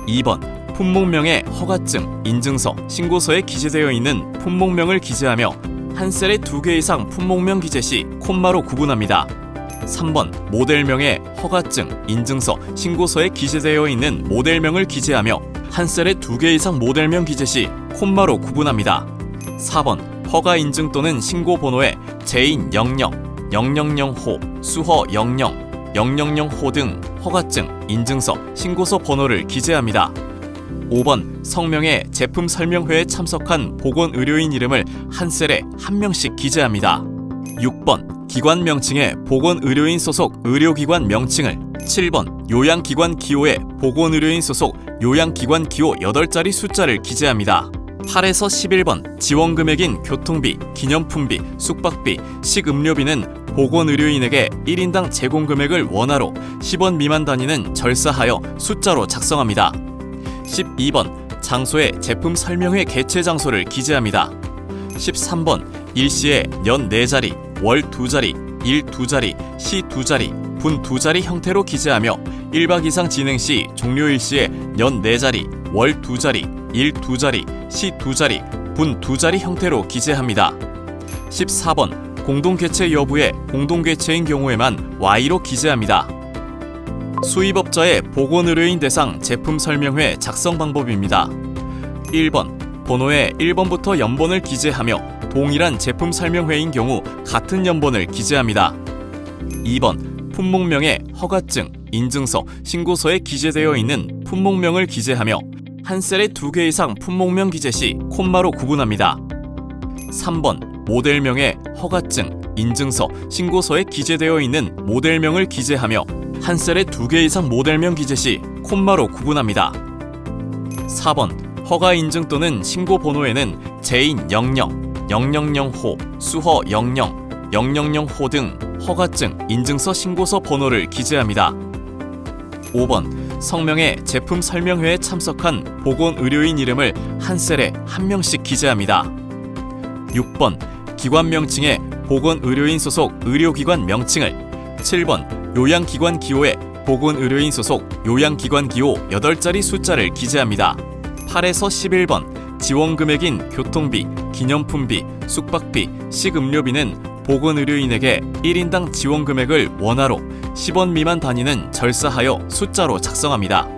2번 품목명에 허가증, 인증서, 신고서에 기재되어 있는 품목명을 기재하며 한 셀에 2개 이상 품목명 기재 시 콤마로 구분합니다. 3번 모델명에 허가증, 인증서, 신고서에 기재되어 있는 모델명을 기재하며 한 셀에 2개 이상 모델명 기재 시 콤마로 구분합니다. 4번 허가 인증 또는 신고 번호에 제인 00, 000호, 수허 00, 000호 등 허가증, 인증서, 신고서 번호를 기재합니다. 5번 성명에 제품 설명회에 참석한 보건의료인 이름을 한 셀에 한 명씩 기재합니다. 6번 기관 명칭에 보건의료인 소속 의료기관 명칭을, 7번 요양기관 기호에 보건의료인 소속 요양기관 기호 8자리 숫자를 기재합니다. 8에서 11번 지원금액인 교통비, 기념품비, 숙박비, 식음료비는 보건의료인에게 1인당 제공 금액을 원화로 10원 미만 단위는 절사하여 숫자로 작성합니다. 12번 장소에 제품 설명회 개최 장소를 기재합니다. 13번 일시에 연 4자리, 월 2자리, 일 2자리, 시 2자리, 분 2자리 형태로 기재하며 1박 이상 진행 시 종료일 시에 연 4자리, 월 2자리, 일 2자리, 시 2자리, 분 2자리 형태로 기재합니다. 14번 공동개최 여부에 공동개최인 경우에만 Y로 기재합니다. 수입업자의 보건의료인 대상 제품 설명회 작성 방법입니다. 1번 번호에 1번부터 연번을 기재하며 동일한 제품 설명회인 경우 같은 연번을 기재합니다. 2번 품목명에 허가증, 인증서, 신고서에 기재되어 있는 품목명을 기재하며 한 셀에 2개 이상 품목명 기재 시 콤마로 구분합니다. 3번 모델명에 허가증, 인증서, 신고서에 기재되어 있는 모델명을 기재하며 한 셀에 2개 이상 모델명 기재 시 콤마로 구분합니다. 4번 허가 인증 또는 신고 번호에는 제인 00, 000호, 수허 00, 000호 등 허가증, 인증서, 신고서 번호를 기재합니다. 5번 성명에 제품 설명회에 참석한 보건의료인 이름을 한 셀에 한 명씩 기재합니다. 6번 기관 명칭에 보건의료인 소속 의료기관 명칭을, 7번 요양기관 기호에 보건의료인 소속 요양기관 기호 8자리 숫자를 기재합니다. 8에서 11번 지원금액인 교통비, 기념품비, 숙박비, 식음료비는 보건의료인에게 1인당 지원금액을 원화로 10원 미만 단위는 절사하여 숫자로 작성합니다.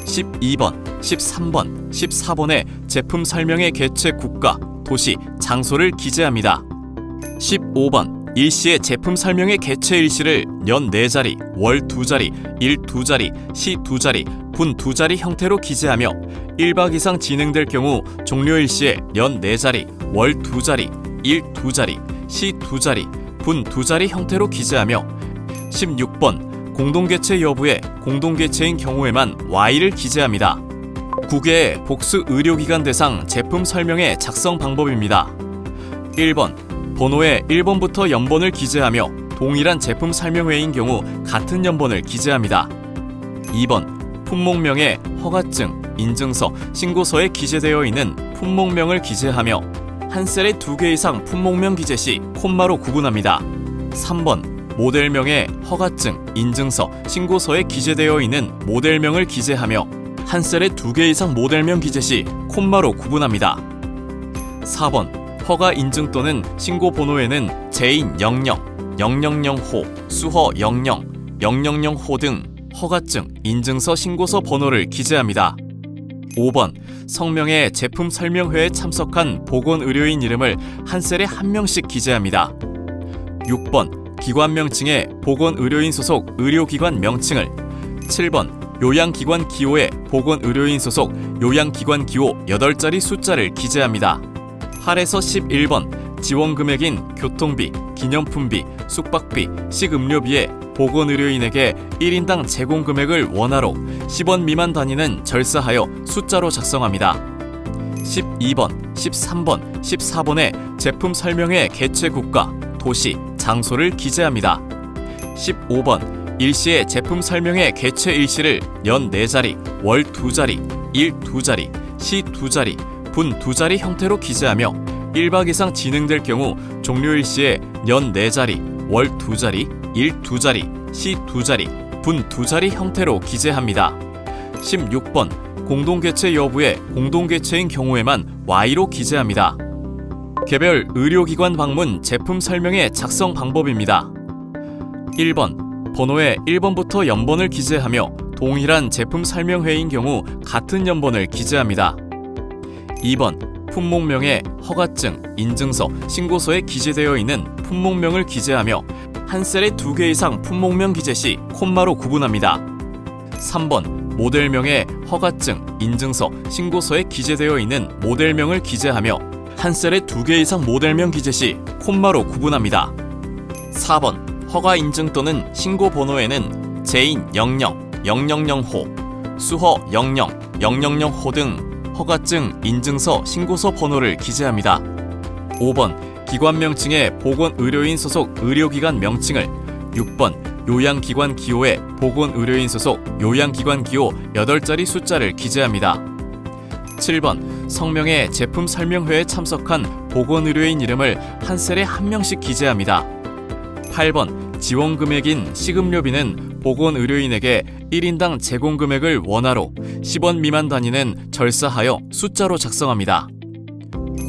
12번, 13번, 14번에 제품 설명회 개최 국가, 도시, 장소를 기재합니다. 15번 일시에 제품 설명회 개최 일시를 연 4자리, 월 2자리, 일 2자리, 시 2자리, 분 2자리 형태로 기재하며 1박 이상 진행될 경우 종료일 시에 연 4자리, 월 2자리, 일 2자리, 시 2자리, 분 2자리 형태로 기재하며 16번 공동개최 여부에 공동개최인 경우에만 Y를 기재합니다. 9개의 복수 의료기관 대상 제품 설명회 작성 방법입니다. 1번 번호에 1번부터 연번을 기재하며 동일한 제품 설명회인 경우 같은 연번을 기재합니다. 2번 품목명에 허가증, 인증서, 신고서에 기재되어 있는 품목명을 기재하며 한 셀에 2개 이상 품목명 기재 시 콤마로 구분합니다. 3번 모델명에 허가증, 인증서, 신고서에 기재되어 있는 모델명을 기재하며 한 셀에 2개 이상 모델명 기재 시 콤마로 구분합니다. 4번 허가 인증 또는 신고 번호에는 제인 00, 000호, 수허 00, 000호 등 허가증, 인증서, 신고서 번호를 기재합니다. 5번 성명에 제품 설명회에 참석한 보건의료인 이름을 한 셀에 한 명씩 기재합니다. 6번 기관 명칭에 보건의료인 소속 의료기관 명칭을, 7번 요양기관 기호에 보건의료인 소속 요양기관 기호 8자리 숫자를 기재합니다. 8에서 11번 지원금액인 교통비, 기념품비, 숙박비, 식음료비에 보건의료인에게 1인당 제공금액을 원화로 10원 미만 단위는 절사하여 숫자로 작성합니다. 12번, 13번, 14번에 제품 설명회 개최 국가, 도시, 장소를 기재합니다. 15번 일시에 제품 설명회 개최 일시를 연 4자리, 월 2자리, 일 2자리, 시 2자리, 분 2자리 형태로 기재하며 1박 이상 진행될 경우 종료일 시에 연 4자리, 월 2자리, 일 2자리, 시 2자리, 분 2자리 형태로 기재합니다. 16번 공동개최 여부에 공동개최인 경우에만 Y로 기재합니다. 개별 의료기관 방문 제품 설명회 작성 방법입니다. 1번 번호에 1번부터 연번을 기재하며 동일한 제품 설명회인 경우 같은 연번을 기재합니다. 2번 품목명에 허가증, 인증서, 신고서에 기재되어 있는 품목명을 기재하며 한 셀에 2개 이상 품목명 기재 시 콤마로 구분합니다. 3번 모델명에 허가증, 인증서, 신고서에 기재되어 있는 모델명을 기재하며 한 셀에 2개 이상 모델명 기재 시 콤마로 구분합니다. 4번 허가 인증 또는 신고 번호에는 제인 00, 000호, 수허 00, 000호 등 허가증, 인증서, 신고서 번호를 기재합니다. 5번 기관 명칭의 보건의료인 소속 의료기관 명칭을 6번 요양기관 기호에 보건의료인 소속 요양기관 기호 8자리 숫자를 기재합니다. 7번 성명에 제품 설명회에 참석한 보건의료인 이름을 한 셀에 한 명씩 기재합니다. 8번 지원금액인 식음료비는 보건의료인에게 1인당 제공금액을 원화로 10원 미만 단위는 절사하여 숫자로 작성합니다.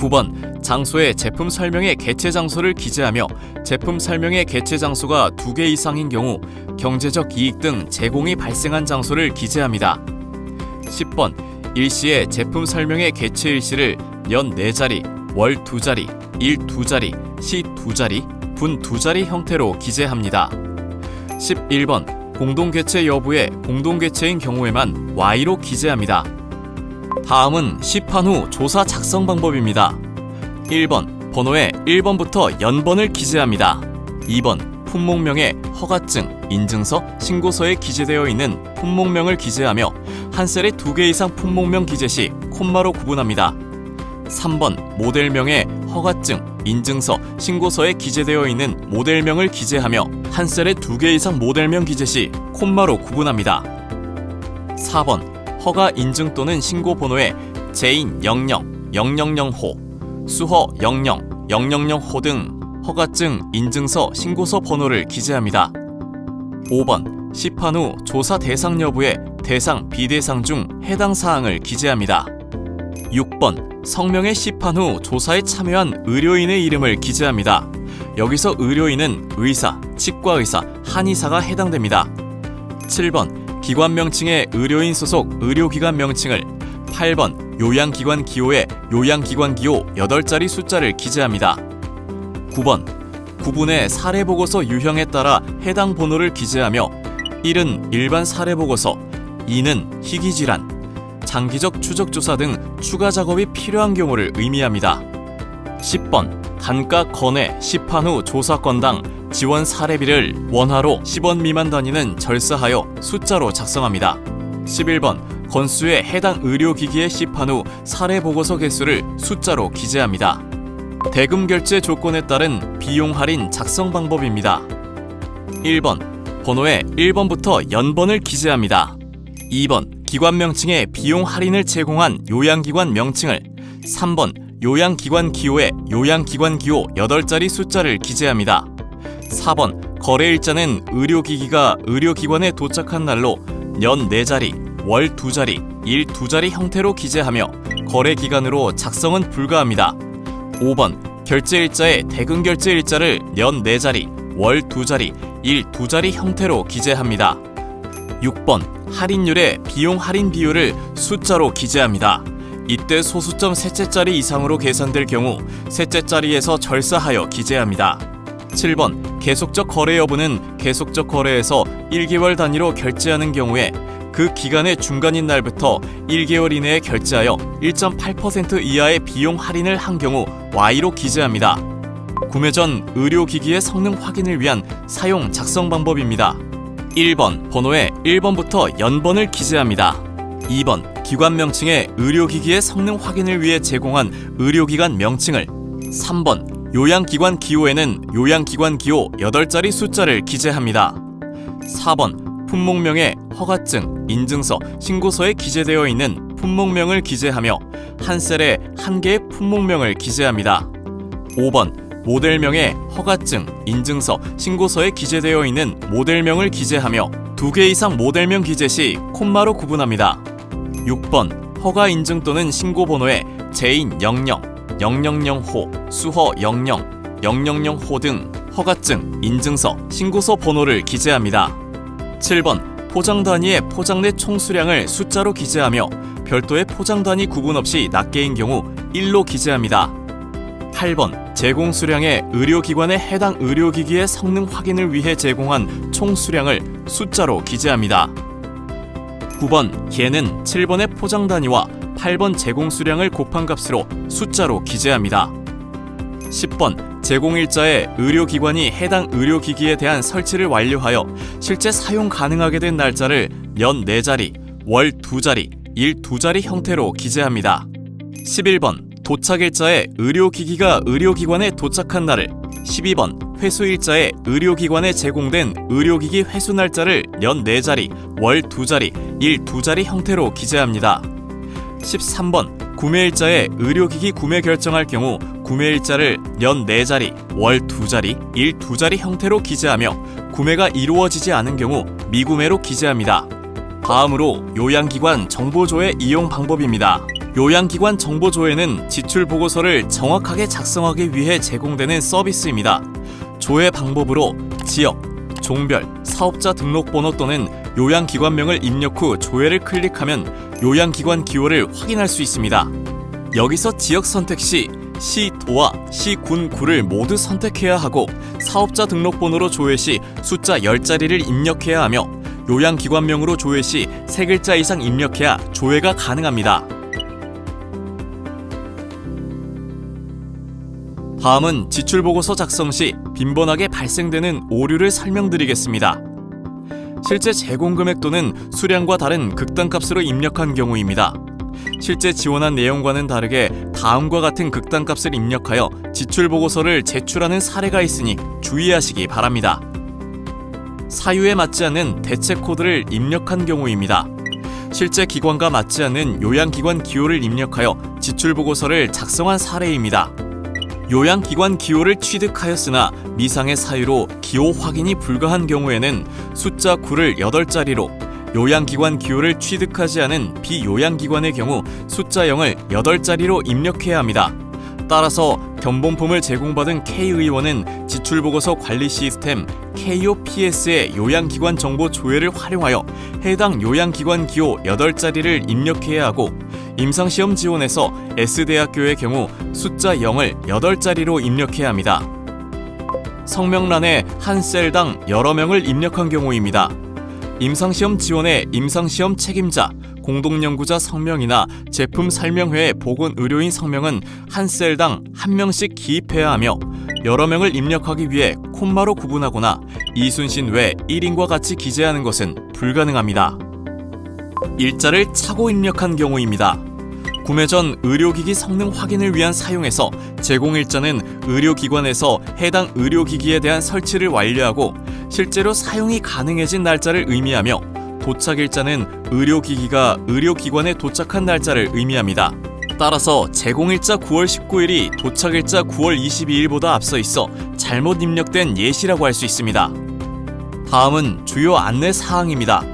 9번 장소에 제품 설명의 개최 장소를 기재하며 제품 설명의 개최 장소가 2개 이상인 경우 경제적 이익 등 제공이 발생한 장소를 기재합니다. 10번 일시에 제품 설명의 개최 일시를 연 4자리, 월 2자리, 일 2자리, 시 2자리, 분 2자리 형태로 기재합니다. 11번 공동개최 여부에 공동개최인 경우에만 Y로 기재합니다. 다음은 시판 후 조사 작성 방법입니다. 1번 번호에 1번부터 연번을 기재합니다. 2번 품목명에 허가증, 인증서, 신고서에 기재되어 있는 품목명을 기재하며 한 셀에 2개 이상 품목명 기재 시 콤마로 구분합니다. 3번 모델명에 허가증, 인증서, 신고서에 기재되어 있는 모델명을 기재하며 한 셀에 2개 이상 모델명 기재 시 콤마로 구분합니다. 4번 허가 인증 또는 신고 번호에 제인 00, 000호, 수허 00, 000호 등 허가증, 인증서, 신고서 번호를 기재합니다. 5번 시판 후 조사 대상 여부에 대상, 비대상 중 해당 사항을 기재합니다. 6번 성명의 시판 후 조사에 참여한 의료인의 이름을 기재합니다. 여기서 의료인은 의사, 치과의사, 한의사가 해당됩니다. 7번 기관 명칭의 의료인 소속 의료기관 명칭을 8번 요양기관 기호에 요양기관 기호 8자리 숫자를 기재합니다. 9번 구분의 사례보고서 유형에 따라 해당 번호를 기재하며 1은 일반 사례보고서, 2는 희귀질환, 장기적 추적조사 등 추가 작업이 필요한 경우를 의미합니다. 10번 단가 건의 시판 후 조사 건당 지원 사례비를 원화로 10원 미만 단위는 절사하여 숫자로 작성합니다. 11번 건수에 해당 의료기기의 시판 후 사례보고서 개수를 숫자로 기재합니다. 대금 결제 조건에 따른 비용 할인 작성 방법입니다. 1번 번호에 1번부터 연번을 기재합니다. 2번 기관 명칭에 비용 할인을 제공한 요양기관 명칭을 3번 요양기관 기호에 요양기관 기호 8자리 숫자를 기재합니다. 4번 거래일자는 의료기기가 의료기관에 도착한 날로 연 4자리, 월 2자리, 일 2자리 형태로 기재하며 거래기간으로 작성은 불가합니다. 5번 결제일자에 대금결제일자를 연 4자리, 월 2자리, 일 2자리 형태로 기재합니다. 6번 할인율의 비용 할인 비율을 숫자로 기재합니다. 이때 소수점 셋째 자리 이상으로 계산될 경우 셋째 자리에서 절사하여 기재합니다. 7번 계속적 거래 여부는 계속적 거래에서 1개월 단위로 결제하는 경우에 그 기간의 중간인 날부터 1개월 이내에 결제하여 1.8% 이하의 비용 할인을 한 경우 Y로 기재합니다. 구매 전 의료기기의 성능 확인을 위한 사용 작성 방법입니다. 1번 번호에 1번부터 연번을 기재합니다. 2번 기관 명칭에 의료기기의 성능 확인을 위해 제공한 의료기관 명칭을 3번 요양기관 기호에는 요양기관 기호 8자리 숫자를 기재합니다. 4번 품목명에 허가증, 인증서, 신고서에 기재되어 있는 품목명을 기재하며 한 셀에 한 개의 품목명을 기재합니다. 5번 모델명에 허가증, 인증서, 신고서에 기재되어 있는 모델명을 기재하며 2개 이상 모델명 기재 시 콤마로 구분합니다. 6번 허가 인증 또는 신고 번호에 제인 00, 000호, 수허 00, 000호 등 허가증, 인증서, 신고서 번호를 기재합니다. 7번 포장 단위의 포장 내 총수량을 숫자로 기재하며 별도의 포장 단위 구분 없이 낱개인 경우 1로 기재합니다. 8번 제공 수량의 의료기관에 해당 의료기기의 성능 확인을 위해 제공한 총 수량을 숫자로 기재합니다. 9번 개는 7번의 포장 단위와 8번 제공 수량을 곱한 값으로 숫자로 기재합니다. 10번 제공일자에 의료기관이 해당 의료기기에 대한 설치를 완료하여 실제 사용 가능하게 된 날짜를 연 4자리, 월 2자리, 일 2자리 형태로 기재합니다. 11번 도착일자에 의료기기가 의료기관에 도착한 날을, 12번 회수일자에 의료기관에 제공된 의료기기 회수 날짜를 년 4자리, 월 2자리, 일 2자리 형태로 기재합니다. 13번 구매일자에 의료기기 구매 결정할 경우 구매일자를 년 4자리, 월 2자리, 일 2자리 형태로 기재하며 구매가 이루어지지 않은 경우 미구매로 기재합니다. 다음으로 요양기관 정보조회 이용 방법입니다. 요양기관 정보조회는 지출보고서를 정확하게 작성하기 위해 제공되는 서비스입니다. 조회 방법으로 지역, 종별, 사업자 등록번호 또는 요양기관명을 입력 후 조회를 클릭하면 요양기관 기호를 확인할 수 있습니다. 여기서 지역 선택 시 시, 도와 시, 군, 구를 모두 선택해야 하고 사업자 등록번호로 조회 시 숫자 10자리를 입력해야 하며 요양기관명으로 조회 시 3글자 이상 입력해야 조회가 가능합니다. 다음은 지출보고서 작성 시 빈번하게 발생되는 오류를 설명드리겠습니다. 실제 제공 금액 또는 수량과 다른 극단값으로 입력한 경우입니다. 실제 지원한 내용과는 다르게 다음과 같은 극단값을 입력하여 지출보고서를 제출하는 사례가 있으니 주의하시기 바랍니다. 사유에 맞지 않는 대체 코드를 입력한 경우입니다. 실제 기관과 맞지 않는 요양기관 기호를 입력하여 지출보고서를 작성한 사례입니다. 요양기관 기호를 취득하였으나 미상의 사유로 기호 확인이 불가한 경우에는 숫자 9를 8자리로, 요양기관 기호를 취득하지 않은 비요양기관의 경우 숫자 0을 8자리로 입력해야 합니다. 따라서 견본품을 제공받은 K의원은 지출보고서 관리 시스템 KOPS의 요양기관 정보 조회를 활용하여 해당 요양기관 기호 8자리를 입력해야 하고, 임상시험 지원에서 S대학교의 경우 숫자 0을 8자리로 입력해야 합니다. 성명란에 한 셀당 여러 명을 입력한 경우입니다. 임상시험 지원의 임상시험 책임자, 공동연구자 성명이나 제품 설명회의 보건의료인 성명은 한 셀당 한 명씩 기입해야 하며 여러 명을 입력하기 위해 콤마로 구분하거나 이순신 외 1인과 같이 기재하는 것은 불가능합니다. 일자를 차고 입력한 경우입니다. 구매 전 의료기기 성능 확인을 위한 사용에서 제공일자는 의료기관에서 해당 의료기기에 대한 설치를 완료하고 실제로 사용이 가능해진 날짜를 의미하며, 도착일자는 의료기기가 의료기관에 도착한 날짜를 의미합니다. 따라서 제공일자 9월 19일이 도착일자 9월 22일보다 앞서 있어 잘못 입력된 예시라고 할 수 있습니다. 다음은 주요 안내 사항입니다.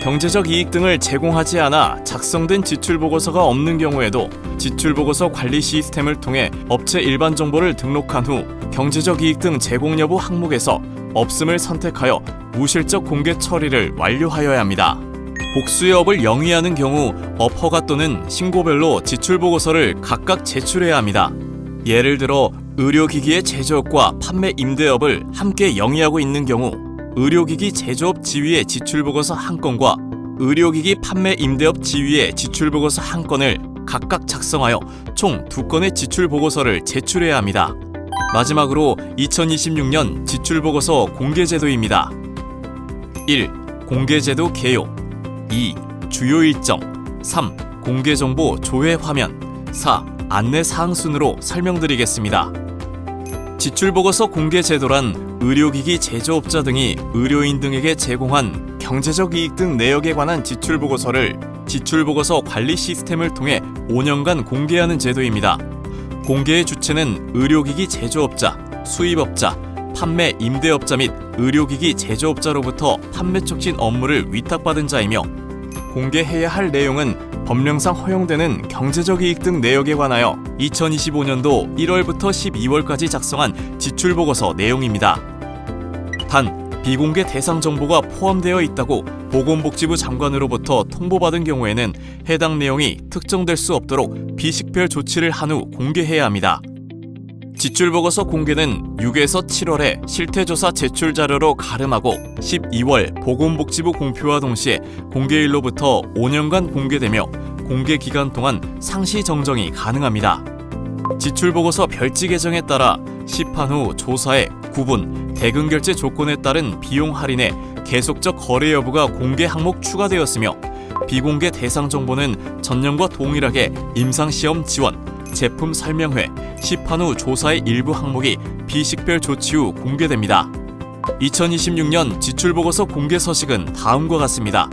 경제적 이익 등을 제공하지 않아 작성된 지출보고서가 없는 경우에도 지출보고서 관리 시스템을 통해 업체 일반 정보를 등록한 후 경제적 이익 등 제공 여부 항목에서 없음을 선택하여 무실적 공개 처리를 완료하여야 합니다. 복수의 업을 영위하는 경우 업 허가 또는 신고별로 지출보고서를 각각 제출해야 합니다. 예를 들어 의료기기의 제조업과 판매 임대업을 함께 영위하고 있는 경우 의료기기 제조업 지위의 지출보고서 한 건과 의료기기 판매 임대업 지위의 지출보고서 한 건을 각각 작성하여 총 2건의 지출보고서를 제출해야 합니다. 마지막으로 2026년 지출보고서 공개제도입니다. 1. 공개제도 개요. 2. 주요 일정. 3. 공개정보 조회 화면. 4. 안내사항 순으로 설명드리겠습니다. 지출보고서 공개제도란 의료기기 제조업자 등이 의료인 등에게 제공한 경제적 이익 등 내역에 관한 지출보고서를 지출보고서 관리 시스템을 통해 5년간 공개하는 제도입니다. 공개의 주체는 의료기기 제조업자, 수입업자, 판매 임대업자 및 의료기기 제조업자로부터 판매 촉진 업무를 위탁받은 자이며, 공개해야 할 내용은 법령상 허용되는 경제적 이익 등 내역에 관하여 2025년도 1월부터 12월까지 작성한 지출보고서 내용입니다. 단, 비공개 대상 정보가 포함되어 있다고 보건복지부 장관으로부터 통보받은 경우에는 해당 내용이 특정될 수 없도록 비식별 조치를 한 후 공개해야 합니다. 지출보고서 공개는 6에서 7월에 실태조사 제출 자료로 가름하고 12월 보건복지부 공표와 동시에 공개일로부터 5년간 공개되며 공개 기간 동안 상시 정정이 가능합니다. 지출보고서 별지 계정에 따라 시판 후 조사에 구분, 대금결제 조건에 따른 비용 할인에 계속적 거래 여부가 공개 항목 추가되었으며, 비공개 대상 정보는 전년과 동일하게 임상시험 지원, 제품 설명회, 시판 후 조사의 일부 항목이 비식별 조치 후 공개됩니다. 2026년 지출보고서 공개 서식은 다음과 같습니다.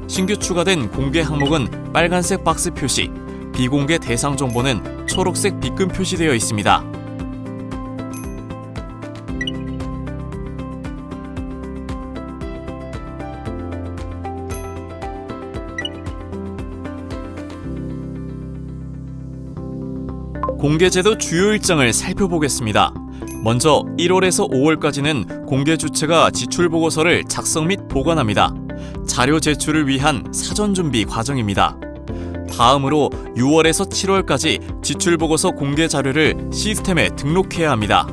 신규 추가된 공개 항목은 빨간색 박스 표시, 비공개 대상 정보는 초록색 빗금 표시되어 있습니다. 공개제도 주요 일정을 살펴보겠습니다. 먼저 1월에서 5월까지는 공개 주체가 지출보고서를 작성 및 보관합니다. 자료 제출을 위한 사전 준비 과정입니다. 다음으로 6월에서 7월까지 지출보고서 공개 자료를 시스템에 등록해야 합니다.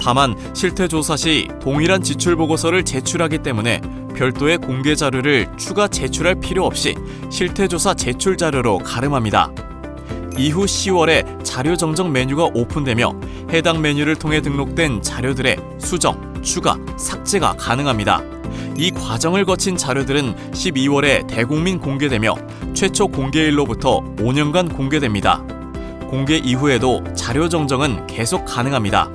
다만 실태조사 시 동일한 지출보고서를 제출하기 때문에 별도의 공개 자료를 추가 제출할 필요 없이 실태조사 제출 자료로 가름합니다. 이후 10월에 자료 정정 메뉴가 오픈되며 해당 메뉴를 통해 등록된 자료들의 수정, 추가, 삭제가 가능합니다. 이 과정을 거친 자료들은 12월에 대국민 공개되며 최초 공개일로부터 5년간 공개됩니다. 공개 이후에도 자료 정정은 계속 가능합니다.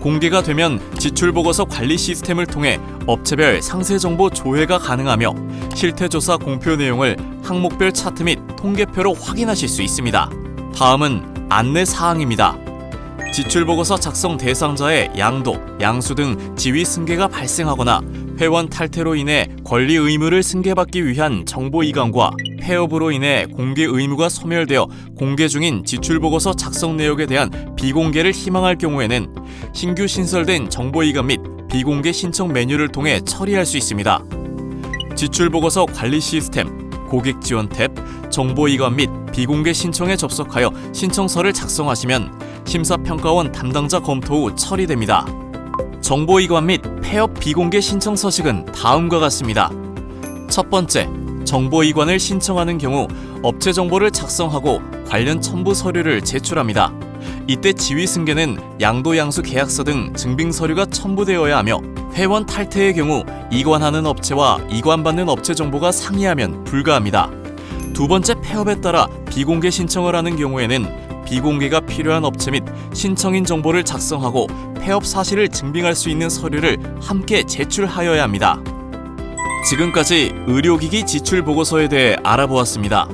공개가 되면 지출보고서 관리 시스템을 통해 업체별 상세 정보 조회가 가능하며 실태조사 공표 내용을 항목별 차트 및 통계표로 확인하실 수 있습니다. 다음은 안내 사항입니다. 지출보고서 작성 대상자의 양도, 양수 등 지위 승계가 발생하거나 회원 탈퇴로 인해 권리 의무를 승계받기 위한 정보 이관과 폐업으로 인해 공개 의무가 소멸되어 공개 중인 지출보고서 작성 내역에 대한 비공개를 희망할 경우에는 신규 신설된 정보 이관 및 비공개 신청 메뉴를 통해 처리할 수 있습니다. 지출보고서 관리 시스템, 고객 지원 탭, 정보 이관 및 비공개 신청에 접속하여 신청서를 작성하시면 심사평가원 담당자 검토 후 처리됩니다. 정보 이관 및 폐업 비공개 신청 서식은 다음과 같습니다. 첫 번째, 정보 이관을 신청하는 경우 업체 정보를 작성하고 관련 첨부 서류를 제출합니다. 이때 지위 승계는 양도 양수 계약서 등 증빙 서류가 첨부되어야 하며 회원 탈퇴의 경우 이관하는 업체와 이관받는 업체 정보가 상이하면 불가합니다. 두 번째, 폐업에 따라 비공개 신청을 하는 경우에는 비공개가 필요한 업체 및 신청인 정보를 작성하고 폐업 사실을 증빙할 수 있는 서류를 함께 제출하여야 합니다. 지금까지 의료기기 지출보고서에 대해 알아보았습니다.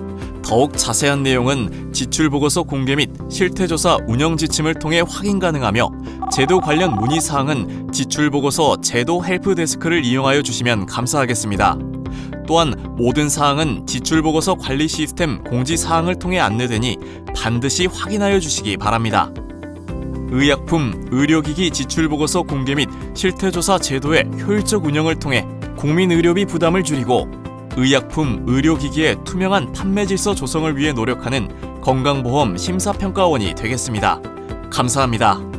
더욱 자세한 내용은 지출보고서 공개 및 실태조사 운영 지침을 통해 확인 가능하며 제도 관련 문의사항은 지출보고서 제도 헬프데스크를 이용하여 주시면 감사하겠습니다. 또한 모든 사항은 지출보고서 관리 시스템 공지사항을 통해 안내되니 반드시 확인하여 주시기 바랍니다. 의약품, 의료기기 지출보고서 공개 및 실태조사 제도의 효율적 운영을 통해 국민의료비 부담을 줄이고 의약품, 의료기기의 투명한 판매 질서 조성을 위해 노력하는 건강보험 심사평가원이 되겠습니다. 감사합니다.